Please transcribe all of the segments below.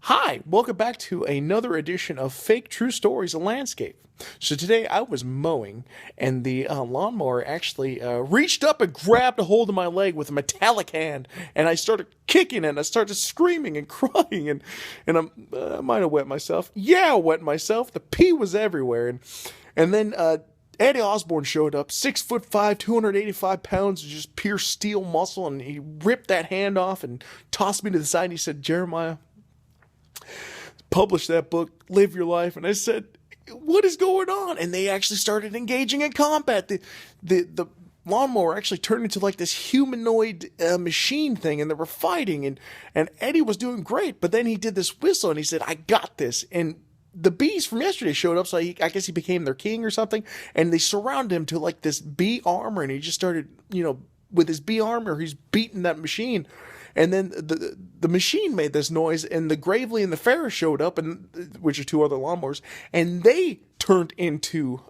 Hi, welcome back to another edition of Fake True Stories of Landscape. So today I was mowing, and the lawnmower actually reached up and grabbed a hold of my leg with a metallic hand, and I started kicking and I started screaming and crying, I might have wet myself. Yeah, I wet myself. The pee was everywhere, and then Eddie Osborne showed up, 6'5", 285 pounds of just pure steel muscle, and he ripped that hand off and tossed me to the side. And he said, "Jeremiah, publish that book, live your life." And I said, "What is going on?" And they actually started engaging in combat. The lawnmower actually turned into like this humanoid machine thing, and they were fighting, and Eddie was doing great. But then he did this whistle, and he said, "I got this." And the bees from yesterday showed up, so I guess he became their king or something, and they surrounded him to like this bee armor, and he just started, with his bee armor, he's beating that machine. And then the machine made this noise, and the Gravely and the Ferris showed up, and which are two other lawnmowers, and they turned into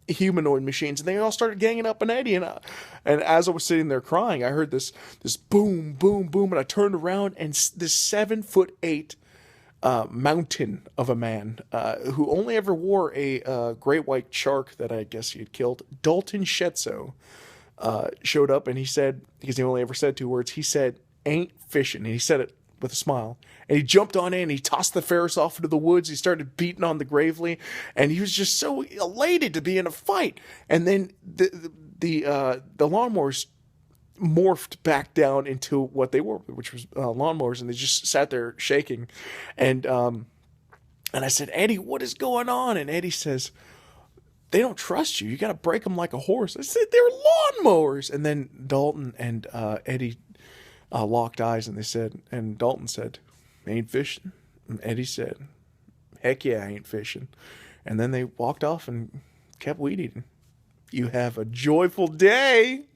humanoid machines, and they all started ganging up on Eddie. And as I was sitting there crying, I heard this boom, boom, boom, and I turned around, and this 7'8" mountain of a man who only ever wore a great white shark that I guess he had killed, Dalton Shetso, showed up, and he said, because he only ever said two words, he said, "Ain't fishing." And he said it with a smile. And he jumped on in, he tossed the Ferris off into the woods, he started beating on the Gravely, and he was just so elated to be in a fight. And then the lawnmowers morphed back down into what they were, which was lawnmowers, and they just sat there shaking. And I said, "Eddie, what is going on?" And Eddie says, "They don't trust you. You got to break them like a horse." I said, "They're lawnmowers." And then Dalton and Eddie locked eyes, and Dalton said, "Ain't fishing." And Eddie said, "Heck yeah, I ain't fishing." And then they walked off and kept weed eating. You have a joyful day.